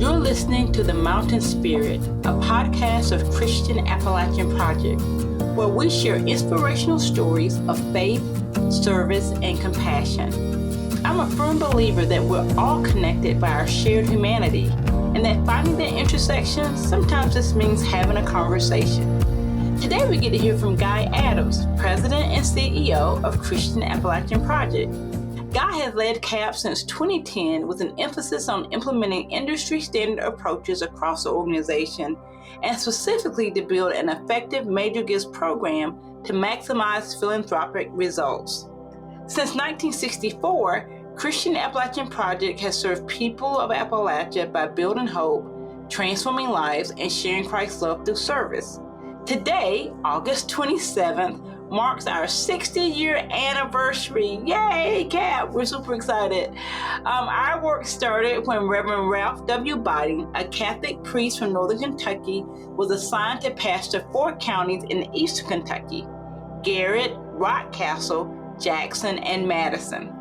You're listening to The Mountain Spirit, a podcast of Christian Appalachian Project, where we share inspirational stories of faith, service, and compassion. I'm a firm believer that we're all connected by our shared humanity, and that finding that intersection sometimes just means having a conversation. Today we get to hear from Guy Adams, President and CEO of Christian Appalachian Project. Guy has led CAP since 2010 with an emphasis on implementing industry standard approaches across the organization and specifically to build an effective major gifts program to maximize philanthropic results. Since 1964, Christian Appalachian Project has served people of Appalachia by building hope, transforming lives, and sharing Christ's love through service. Today, August 27th, marks our 60-year anniversary. Yay, CAP! We're super excited. Our work started when Reverend Ralph W. Biden, a Catholic priest from Northern Kentucky, was assigned to pastor 4 counties in eastern Kentucky: Garrett, Rockcastle, Jackson, and Madison.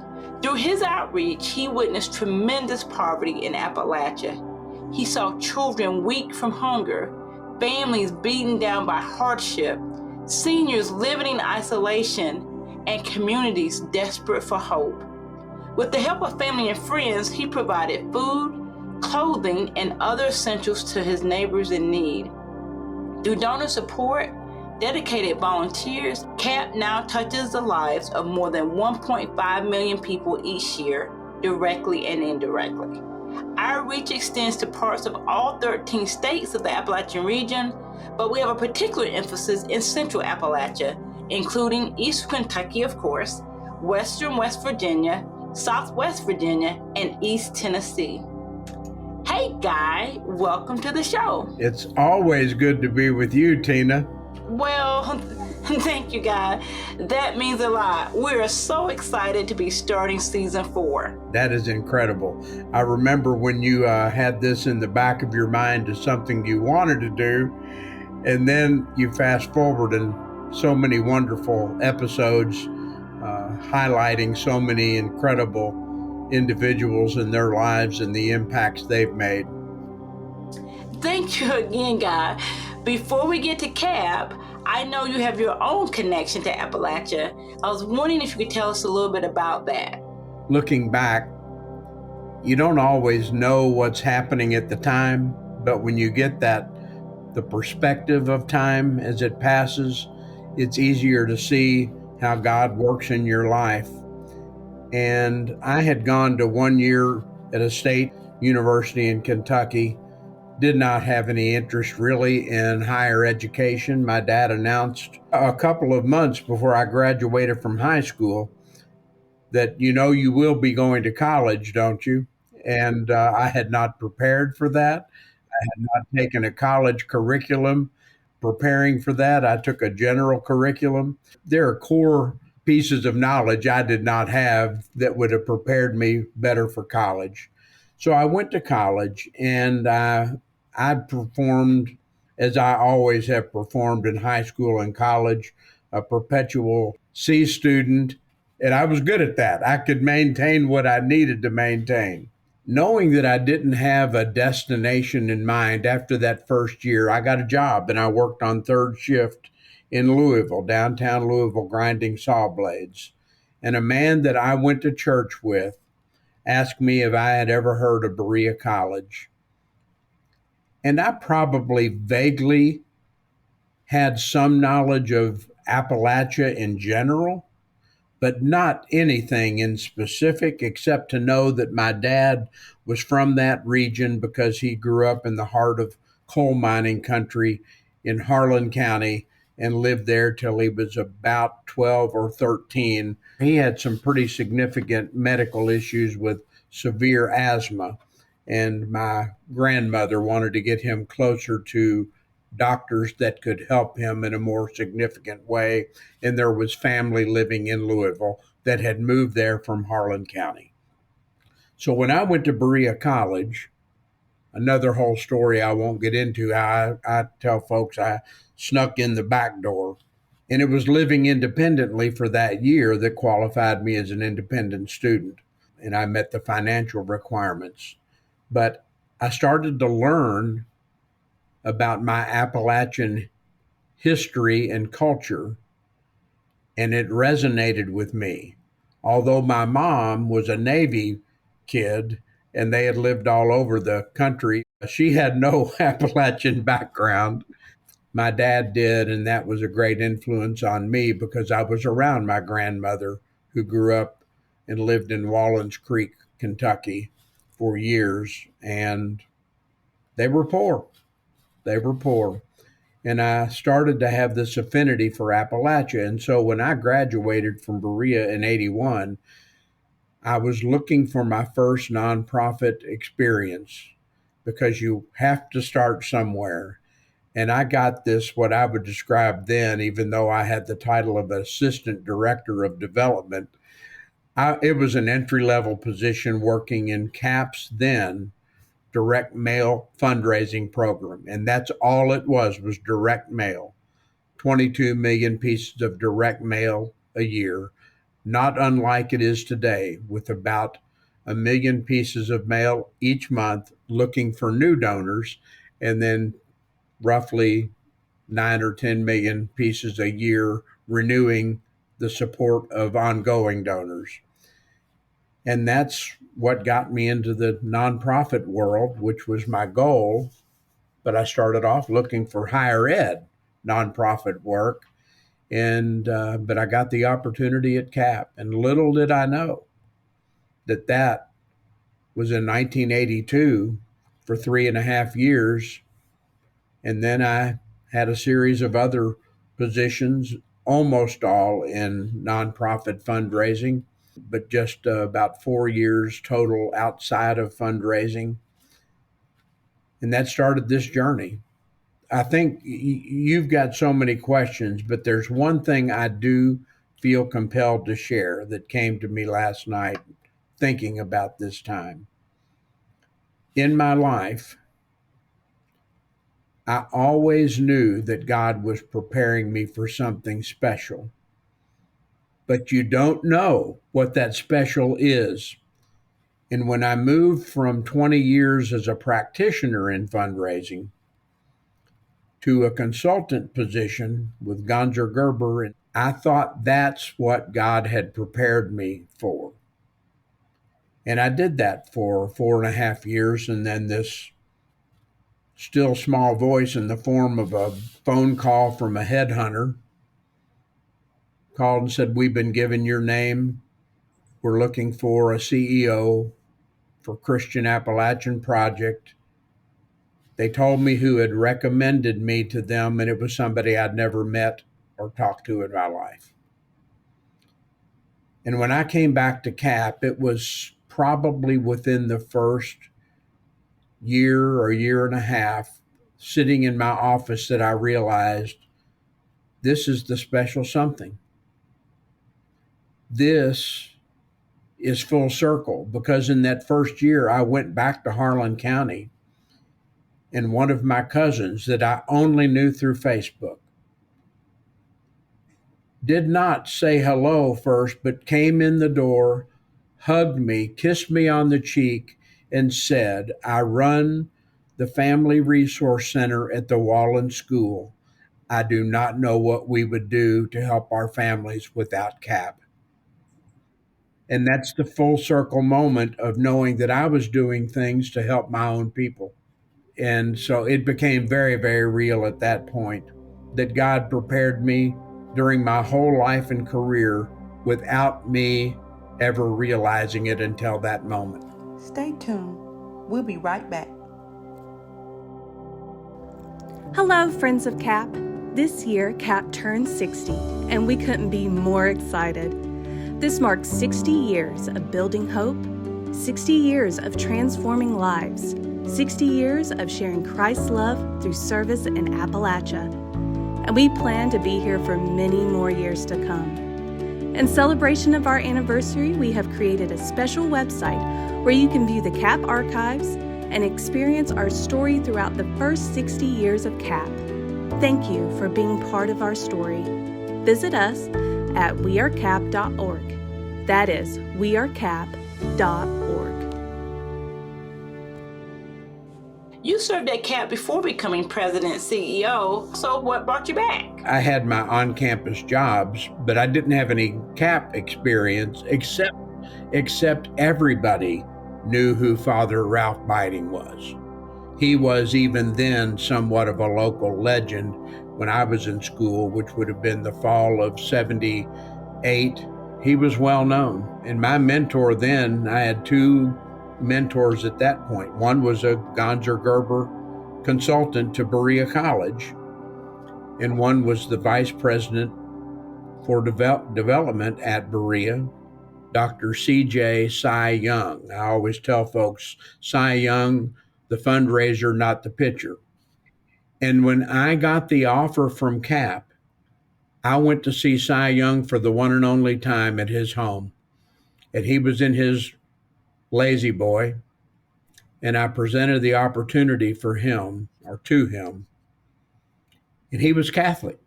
Through his outreach, he witnessed tremendous poverty in Appalachia. He saw children weak from hunger, families beaten down by hardship, seniors living in isolation, and communities desperate for hope. With the help of family and friends, he provided food, clothing, and other essentials to his neighbors in need. Through donor support, dedicated volunteers, CAP now touches the lives of more than 1.5 million people each year, directly and indirectly. Our reach extends to parts of all 13 states of the Appalachian region, but we have a particular emphasis in Central Appalachia, including Eastern Kentucky, of course, Western West Virginia, Southwest Virginia, and East Tennessee. Hey, Guy, welcome to the show. It's always good to be with you, Tina. Well, thank you, Guy. That means a lot. We are so excited to be starting season 4. That is incredible. I remember when you had this in the back of your mind as something you wanted to do, and then you fast forward and so many wonderful episodes highlighting so many incredible individuals and their lives and the impacts they've made. Thank you again, Guy. Before we get to CAP, I know you have your own connection to Appalachia. I was wondering if you could tell us a little bit about that. Looking back, you don't always know what's happening at the time, but when you get the perspective of time as it passes, it's easier to see how God works in your life. And I had gone to 1 year at a state university in Kentucky, did not have any interest really in higher education. My dad announced a couple of months before I graduated from high school that, you will be going to college, don't you? And I had not prepared for that. I had not taken a college curriculum preparing for that. I took a general curriculum. There are core pieces of knowledge I did not have that would have prepared me better for college. So I went to college, and I performed, as I always have performed in high school and college, a perpetual C student, and I was good at that. I could maintain what I needed to maintain. Knowing that I didn't have a destination in mind after that first year, I got a job and I worked on third shift in Louisville, downtown Louisville, grinding saw blades. And a man that I went to church with asked me if I had ever heard of Berea College. And I probably vaguely had some knowledge of Appalachia in general, but not anything in specific except to know that my dad was from that region because he grew up in the heart of coal mining country in Harlan County and lived there till he was about 12 or 13. He had some pretty significant medical issues with severe asthma, and my grandmother wanted to get him closer to doctors that could help him in a more significant way. And there was family living in Louisville that had moved there from Harlan County. So when I went to Berea College, another whole story I won't get into, I tell folks I snuck in the back door. And it was living independently for that year that qualified me as an independent student. And I met the financial requirements. But I started to learn about my Appalachian history and culture, and it resonated with me. Although my mom was a Navy kid and they had lived all over the country, she had no Appalachian background. My dad did, and that was a great influence on me because I was around my grandmother who grew up and lived in Wallens Creek, Kentucky for years, and they were poor. They were poor. And I started to have this affinity for Appalachia. And so when I graduated from Berea in 81, I was looking for my first nonprofit experience because you have to start somewhere. And I got this, what I would describe then, even though I had the title of Assistant Director of Development, it was an entry level position working in CAP's then direct mail fundraising program. And that's all it was direct mail. 22 million pieces of direct mail a year, not unlike it is today, with about a million pieces of mail each month looking for new donors, and then roughly 9 or 10 million pieces a year renewing the support of ongoing donors. And that's what got me into the nonprofit world, which was my goal. But I started off looking for higher ed nonprofit work, and but I got the opportunity at CAP, and little did I know that was in 1982 for 3.5 years, and then I had a series of other positions, almost all in nonprofit fundraising, but just about 4 years total outside of fundraising, and that started this journey. I think you've got so many questions, but there's one thing I do feel compelled to share that came to me last night thinking about this time. In my life, I always knew that God was preparing me for something special, but you don't know what that special is. And when I moved from 20 years as a practitioner in fundraising to a consultant position with Gonzer Gerber, and I thought that's what God had prepared me for. And I did that for 4.5 years, and then this still small voice in the form of a phone call from a headhunter called and said, "We've been given your name. We're looking for a CEO for Christian Appalachian Project." They told me who had recommended me to them, and it was somebody I'd never met or talked to in my life. And when I came back to CAP, it was probably within the first year or year and a half, sitting in my office, that I realized this is the special something. This is full circle, because in that first year, I went back to Harlan County, and one of my cousins that I only knew through Facebook did not say hello first, but came in the door, hugged me, kissed me on the cheek, and said, "I run the Family Resource Center at the Wallen School. I do not know what we would do to help our families without CAP." And that's the full circle moment of knowing that I was doing things to help my own people. And so it became very, very real at that point that God prepared me during my whole life and career without me ever realizing it until that moment. Stay tuned. We'll be right back. Hello, friends of CAP. This year, CAP turns 60, and we couldn't be more excited. This marks 60 years of building hope, 60 years of transforming lives, 60 years of sharing Christ's love through service in Appalachia. And we plan to be here for many more years to come. In celebration of our anniversary, we have created a special website where you can view the CAP archives and experience our story throughout the first 60 years of CAP. Thank you for being part of our story. Visit us at wearecap.org. That is wearecap.org. You served at CAP before becoming president and CEO, so what brought you back? I had my on-campus jobs, but I didn't have any CAP experience except everybody knew who Father Ralph Biding was. He was even then somewhat of a local legend when I was in school, which would have been the fall of 78. He was well known. And my mentor then, I had two mentors at that point. One was a Gonzer Gerber consultant to Berea College, and one was the vice president for development at Berea, Dr. C.J. Cy Young. I always tell folks, Cy Young, the fundraiser, not the pitcher. And when I got the offer from CAP, I went to see Cy Young for the one and only time at his home. And he was in his lazy boy. And I presented the opportunity for him, or to him. And he was Catholic.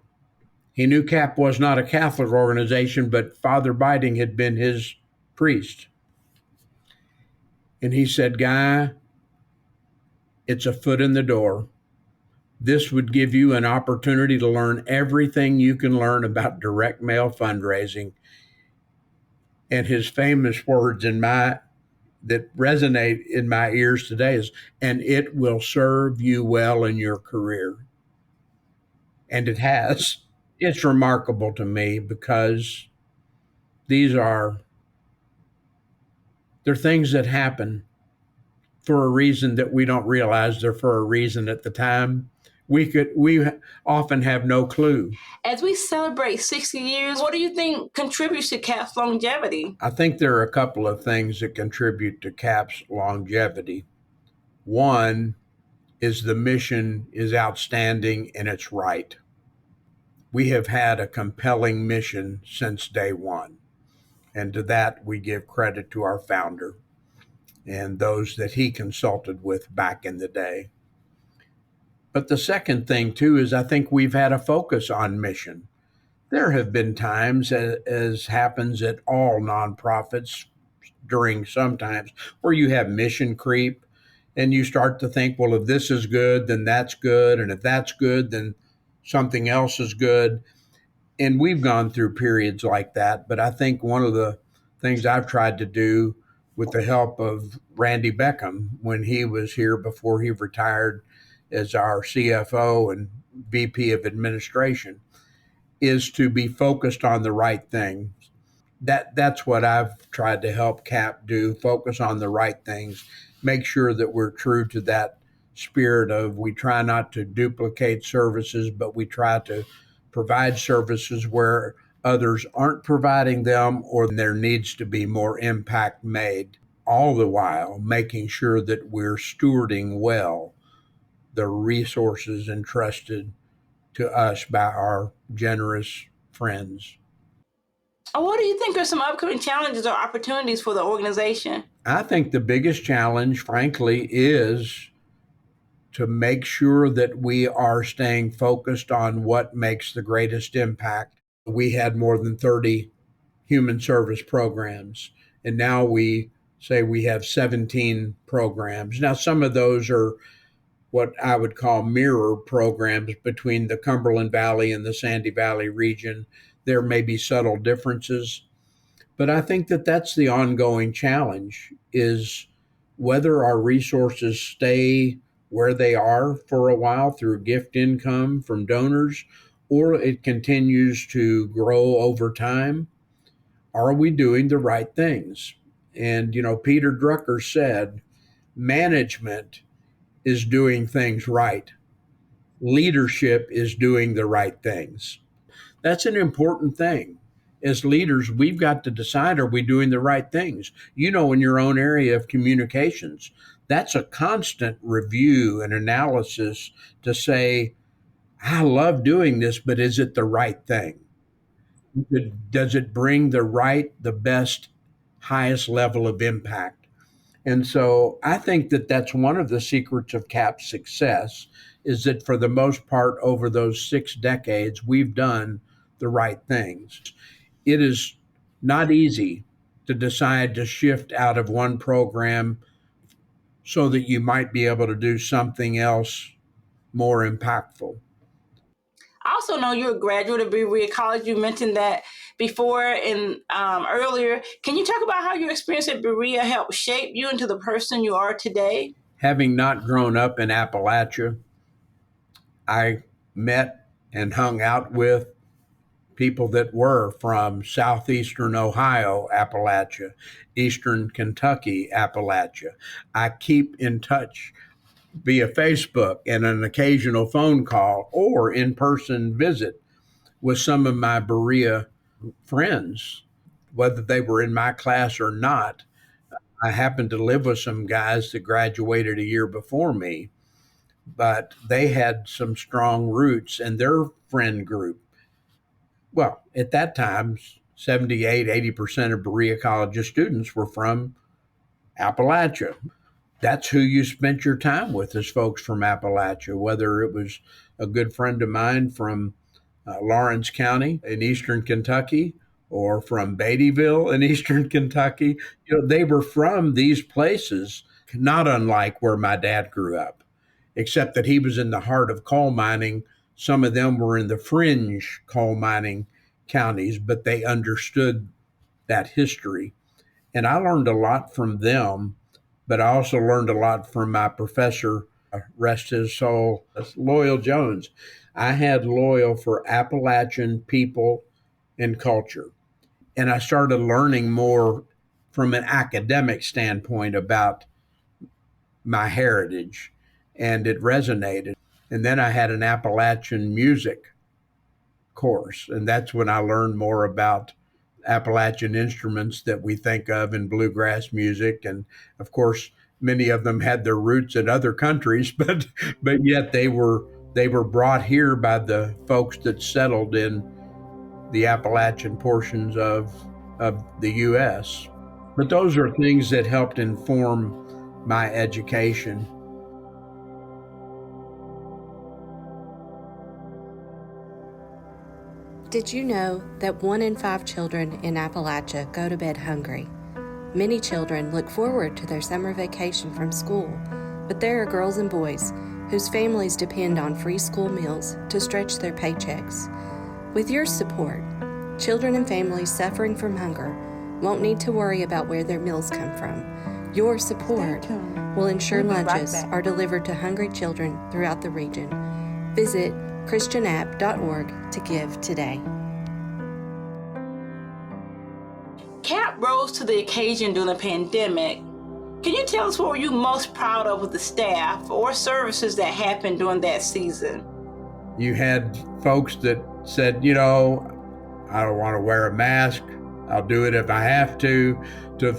He knew CAP was not a Catholic organization, but Father Biding had been his priest. And he said, Guy, it's a foot in the door. This would give you an opportunity to learn everything you can learn about direct mail fundraising. And his famous words that resonate in my ears today is, and it will serve you well in your career. And it has. It's remarkable to me because they're things that happen for a reason that we don't realize they're for a reason at the time. We often have no clue. As we celebrate 60 years, what do you think contributes to CAP's longevity? I think there are a couple of things that contribute to CAP's longevity. One is the mission is outstanding and it's right. We have had a compelling mission since day one. And to that, we give credit to our founder and those that he consulted with back in the day. But the second thing, too, is I think we've had a focus on mission. There have been times, as happens at all nonprofits during some times, where you have mission creep and you start to think, well, if this is good, then that's good. And if that's good, then something else is good. And we've gone through periods like that. But I think one of the things I've tried to do with the help of Randy Beckham when he was here before he retired as our CFO and VP of administration is to be focused on the right thing. That's what I've tried to help CAP do, focus on the right things, make sure that we're true to that spirit of we try not to duplicate services, but we try to provide services where others aren't providing them or there needs to be more impact made, all the while making sure that we're stewarding well the resources entrusted to us by our generous friends. What do you think are some upcoming challenges or opportunities for the organization? I think the biggest challenge, frankly, is to make sure that we are staying focused on what makes the greatest impact. We had more than 30 human service programs, and now we say we have 17 programs. Now, some of those are what I would call mirror programs between the Cumberland Valley and the Sandy Valley region. There may be subtle differences, but I think that that's the ongoing challenge is whether our resources stay where they are for a while through gift income from donors, or it continues to grow over time. Are we doing the right things? And, Peter Drucker said, management is doing things right. Leadership is doing the right things. That's an important thing. As leaders, we've got to decide, are we doing the right things? In your own area of communications, that's a constant review and analysis to say, I love doing this, but is it the right thing? Does it bring the best, highest level of impact? And so I think that that's one of the secrets of CAP's success is that for the most part, over those 6 decades, we've done the right things. It is not easy to decide to shift out of one program so that you might be able to do something else more impactful. I also know you're a graduate of Berea College. You mentioned that before and earlier. Can you talk about how your experience at Berea helped shape you into the person you are today? Having not grown up in Appalachia, I met and hung out with people that were from southeastern Ohio, Appalachia, eastern Kentucky, Appalachia. I keep in touch via Facebook and an occasional phone call or in person visit with some of my Berea friends, whether they were in my class or not. I happened to live with some guys that graduated a year before me, but they had some strong roots in their friend group. Well, at that time, 78, 80% of Berea College's students were from Appalachia. That's who you spent your time with, as folks from Appalachia, whether it was a good friend of mine from Lawrence County in eastern Kentucky or from Beattyville in eastern Kentucky. They were from these places, not unlike where my dad grew up, except that he was in the heart of coal mining. Some of them were in the fringe coal mining counties, but they understood that history. And I learned a lot from them, but I also learned a lot from my professor, rest his soul, Loyal Jones. I had Loyal for Appalachian people and culture. And I started learning more from an academic standpoint about my heritage, and it resonated. And then I had an Appalachian music course, and that's when I learned more about Appalachian instruments that we think of in bluegrass music. And of course, many of them had their roots in other countries, but yet they were brought here by the folks that settled in the Appalachian portions of the U.S. But those are things that helped inform my education. Did you know that 1 in 5 children in Appalachia go to bed hungry? Many children look forward to their summer vacation from school, but there are girls and boys whose families depend on free school meals to stretch their paychecks. With your support, children and families suffering from hunger won't need to worry about where their meals come from. Your support will ensure lunches are delivered to hungry children throughout the region. Visit christianapp.org to give today. CAP rose to the occasion during the pandemic. Can you tell us what were you most proud of with the staff or services that happened during that season? You had folks that said, I don't want to wear a mask. I'll do it if I have to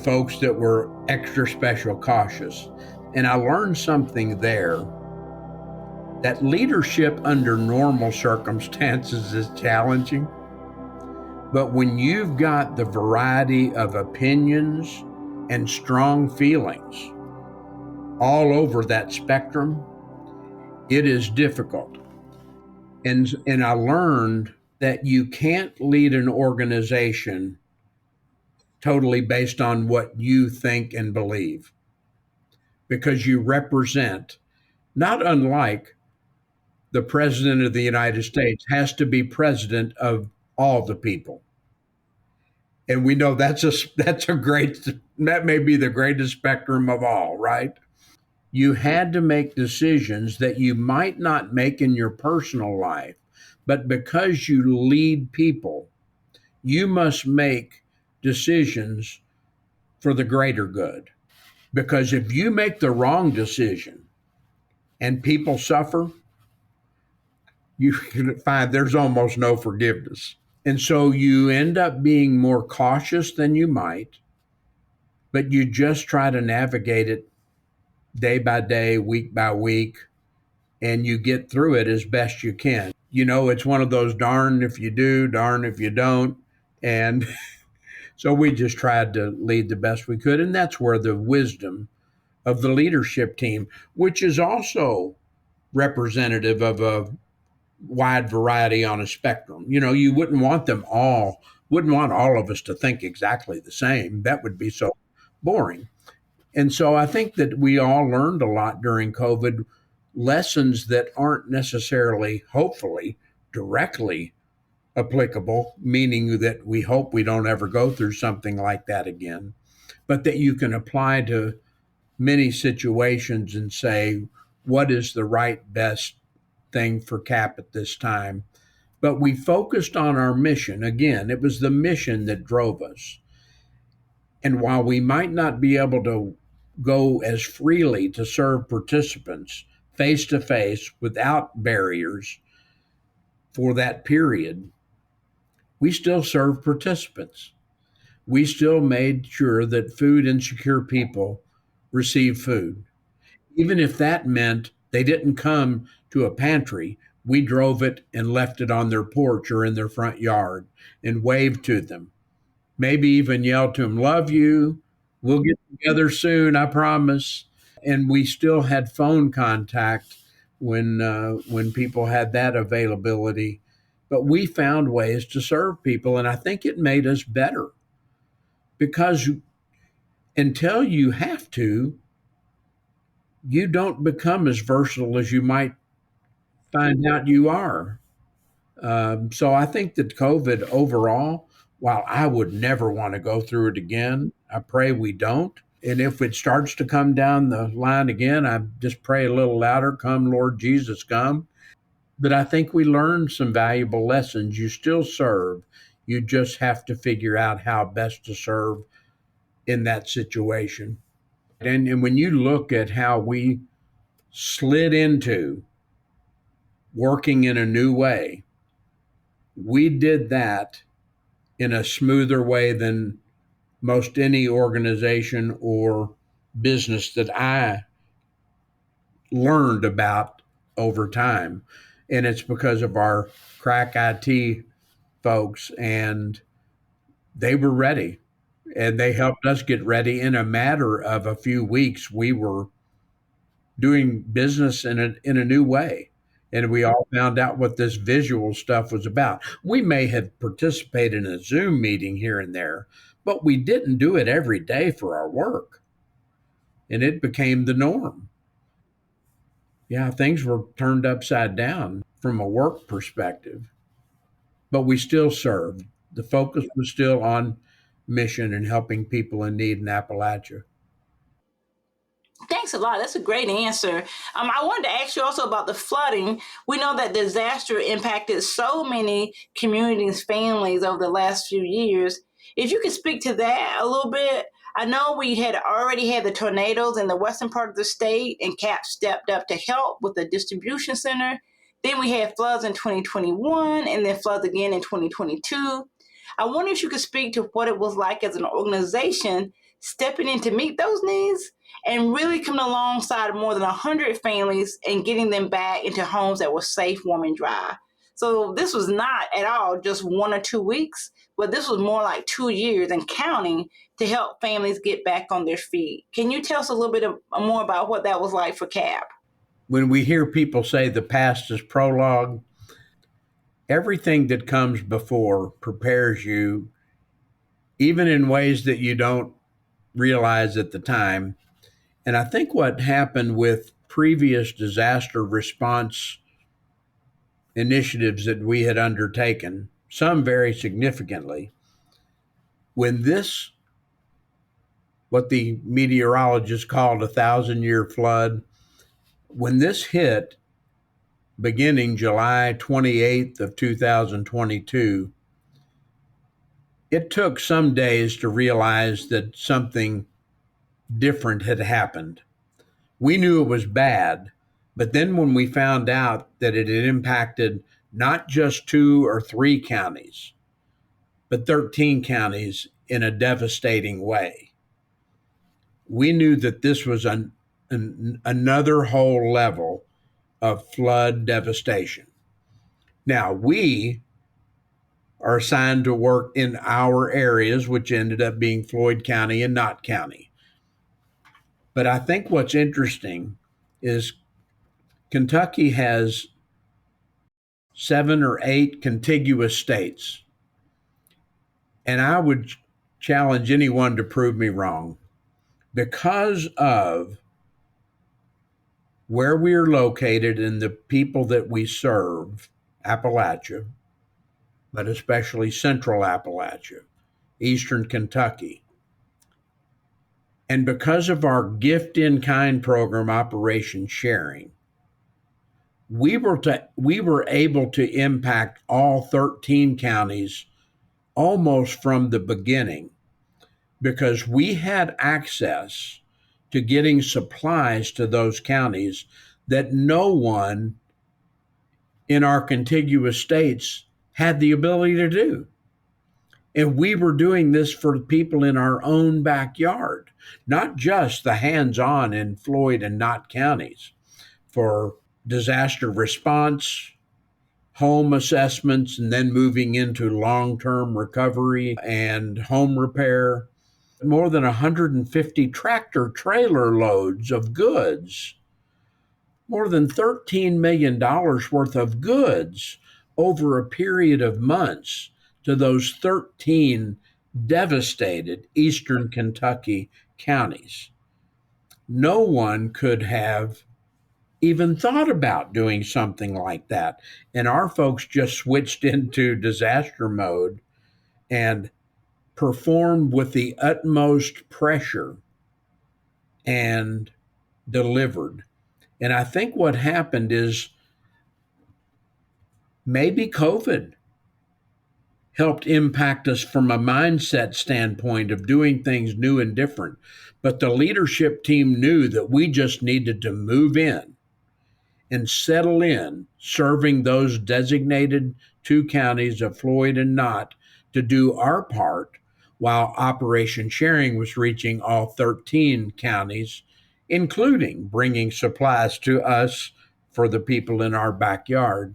folks that were extra special cautious. And I learned something there, that leadership under normal circumstances is challenging. But when you've got the variety of opinions and strong feelings all over that spectrum, it is difficult. And I learned that you can't lead an organization totally based on what you think and believe, because you represent, not unlike the president of the United States has to be president of all the people. And we know that may be the greatest spectrum of all, right? You had to make decisions that you might not make in your personal life, but because you lead people, you must make decisions for the greater good. Because if you make the wrong decision and people suffer, you can find there's almost no forgiveness. And so you end up being more cautious than you might, but you just try to navigate it day by day, week by week, and you get through it as best you can. It's one of those darn if you do, darn if you don't. And so we just tried to lead the best we could. And that's where the wisdom of the leadership team, which is also representative of a wide variety on a spectrum. You wouldn't want all of us to think exactly the same. That would be so boring. And so I think that we all learned a lot during COVID, lessons that aren't necessarily, hopefully, directly applicable, meaning that we hope we don't ever go through something like that again, but that you can apply to many situations and say, what is the right, best thing for CAP at this time? But we focused on our mission. Again, it was the mission that drove us. And while we might not be able to go as freely to serve participants face to face without barriers for that period, we still served participants. We still made sure that food insecure people received food. Even if that meant they didn't come to a pantry, we drove it and left it on their porch or in their front yard and waved to them. Maybe even yelled to them, "Love you. We'll get together soon, I promise." And we still had phone contact when people had that availability. But we found ways to serve people, and I think it made us better because until you have to, you don't become as versatile as you might find out you are. So I think that COVID overall, while I would never want to go through it again, I pray we don't. And if it starts to come down the line again, I just pray a little louder, "Come, Lord Jesus, come." But I think we learned some valuable lessons. You still serve. You just have to figure out how best to serve in that situation. And when you look at how we slid into working in a new way, we did that in a smoother way than most any organization or business that I learned about over time. And it's because of our crack IT folks, and they were ready and they helped us get ready. In a matter of a few weeks, we were doing business in a new way. And we all found out what this visual stuff was about. We may have participated in a Zoom meeting here and there, but we didn't do it every day for our work. And it became the norm. Yeah, things were turned upside down from a work perspective, but we still served. The focus was still on mission and helping people in need in Appalachia. Thanks a lot. That's a great answer. I wanted to ask you also about the flooding. We know that disaster impacted so many communities, families over the last few years. If you could speak to that a little bit, I know we had already had the tornadoes in the western part of the state, and CAP stepped up to help with the distribution center. Then we had floods in 2021, and then floods again in 2022. I wonder if you could speak to what it was like as an organization stepping in to meet those needs and really coming alongside more than 100 families and getting them back into homes that were safe, warm, and dry. So this was not at all just 1 or 2 weeks, but this was more like 2 years and counting to help families get back on their feet. Can you tell us a little bit more about what that was like for CAP? When we hear people say the past is prologue, everything that comes before prepares you, even in ways that you don't realize at the time. And I think what happened with previous disaster response initiatives that we had undertaken, some very significantly, when this, what the meteorologists called a 1,000-year flood, when this hit beginning July 28th of 2022, it took some days to realize that something different had happened. We knew it was bad, but then when we found out that it had impacted not just 2 or 3 counties, but 13 counties in a devastating way, we knew that this was another whole level of flood devastation. Now, we are assigned to work in our areas, which ended up being Floyd County and Knott County. But I think what's interesting is Kentucky has 7 or 8 contiguous states. And I would challenge anyone to prove me wrong. because of where we are located and the people that we serve, Appalachia, but especially Central Appalachia, Eastern Kentucky, and because of our gift in kind program, Operation Sharing, we were able to impact all 13 counties almost from the beginning because we had access to getting supplies to those counties that no one in our contiguous states had the ability to do. And we were doing this for people in our own backyard, not just the hands on in Floyd and Knott counties for disaster response, home assessments, and then moving into long term recovery and home repair. More than 150 tractor trailer loads of goods, more than $13 million worth of goods over a period of months to those 13 devastated Eastern Kentucky counties. No one could have even thought about doing something like that. And our folks just switched into disaster mode and performed with the utmost pressure and delivered. And I think what happened is maybe COVID helped impact us from a mindset standpoint of doing things new and different. But the leadership team knew that we just needed to move in and settle in, serving those designated two counties of Floyd and Knott to do our part while Operation Sharing was reaching all 13 counties, including bringing supplies to us for the people in our backyard.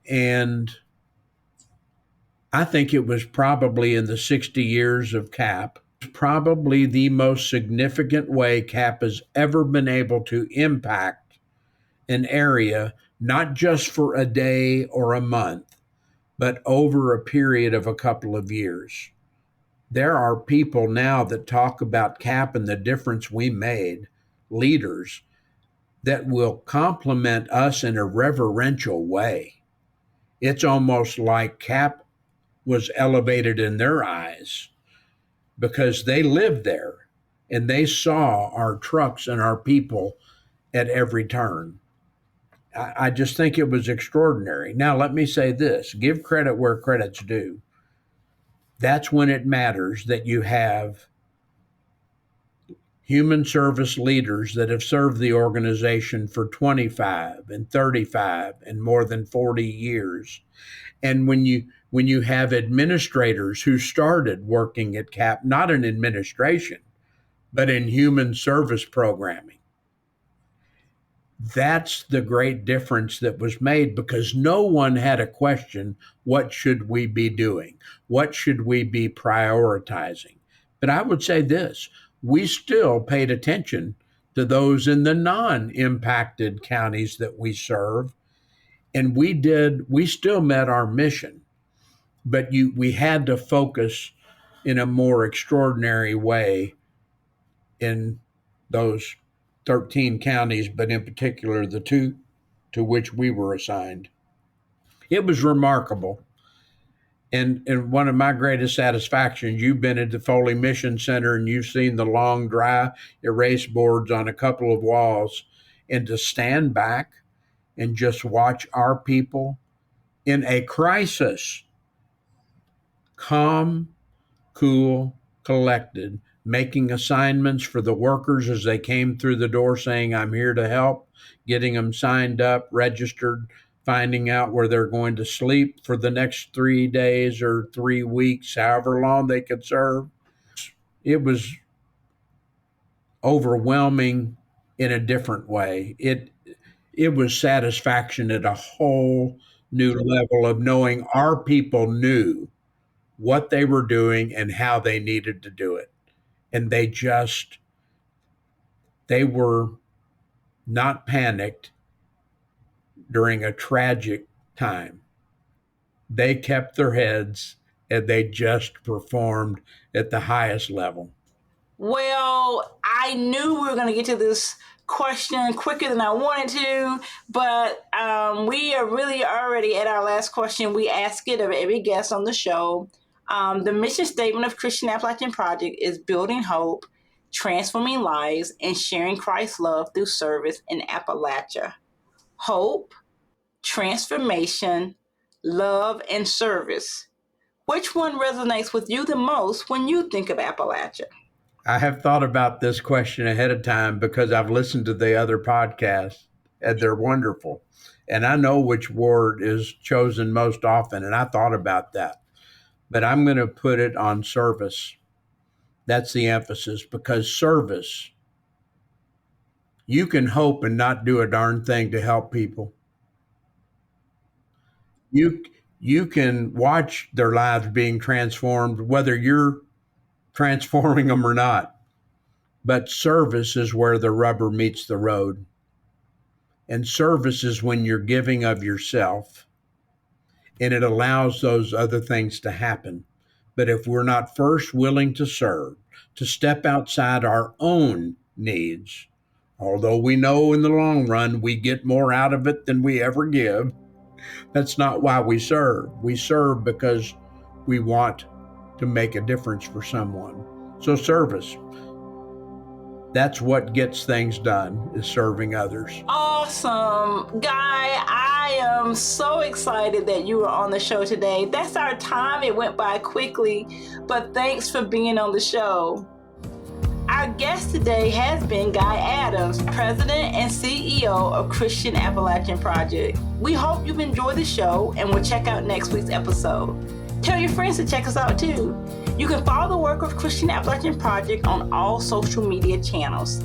And I think it was probably in the 60 years of CAP, probably the most significant way CAP has ever been able to impact an area, not just for a day or a month, but over a period of a couple of years. There are people now that talk about CAP and the difference we made, leaders that will compliment us in a reverential way. It's almost like CAP was elevated in their eyes because they lived there and they saw our trucks and our people at every turn. I just think it was extraordinary. Now, let me say this, give credit where credit's due. That's when it matters that you have human service leaders that have served the organization for 25 and 35 and more than 40 years. And when you have administrators who started working at CAP, not in administration, but in human service programming, that's the great difference that was made because no one had a question, what should we be doing? What should we be prioritizing? But I would say this, we still paid attention to those in the non-impacted counties that we serve. And we still met our mission, but we had to focus in a more extraordinary way in those 13 counties, but in particular the two to which we were assigned. It was remarkable. And one of my greatest satisfactions, you've been at the Foley Mission Center and you've seen the long, dry erase boards on a couple of walls, and to stand back and just watch our people in a crisis, calm, cool, collected, making assignments for the workers as they came through the door saying, I'm here to help, getting them signed up, registered, finding out where they're going to sleep for the next 3 days or 3 weeks, however long they could serve. It was overwhelming in a different way. It was satisfaction at a whole new level of knowing our people knew what they were doing and how they needed to do it. And they were not panicked during a tragic time. They kept their heads and they just performed at the highest level. Well, I knew we were going to get to this question quicker than I wanted to, but we are really already at our last question. We ask it of every guest on the show. The mission statement of Christian Appalachian Project is building hope, transforming lives, and sharing Christ's love through service in Appalachia. Hope, transformation, love, and service. Which one resonates with you the most when you think of Appalachia? I have thought about this question ahead of time because I've listened to the other podcasts and they're wonderful. And I know which word is chosen most often, and I thought about that. But I'm going to put it on service. That's the emphasis, because service, you can hope and not do a darn thing to help people. You can watch their lives being transformed, whether you're transforming them or not. But service is where the rubber meets the road. And service is when you're giving of yourself, and it allows those other things to happen. But if we're not first willing to serve, to step outside our own needs, although we know in the long run we get more out of it than we ever give, that's not why we serve. We serve because we want to make a difference for someone. So service, that's what gets things done, is serving others. Awesome. Guy, I am so excited that you were on the show today. That's our time. It went by quickly, but thanks for being on the show. Our guest today has been Guy Adams, President and CEO of Christian Appalachian Project. We hope you've enjoyed the show and will check out next week's episode. Tell your friends to check us out too. You can follow the work of Christian Appalachian Project on all social media channels.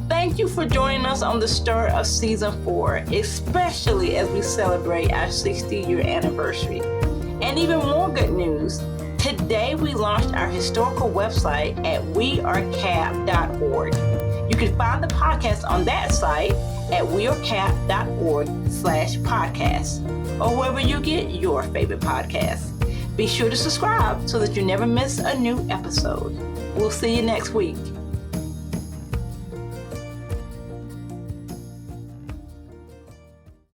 Thank you for joining us on the start of Season 4, especially as we celebrate our 60-year anniversary. And even more good news, today we launched our historical website at wearecap.org. You can find the podcast on that site at wearecap.org/podcast, or wherever you get your favorite podcasts. Be sure to subscribe so that you never miss a new episode. We'll see you next week.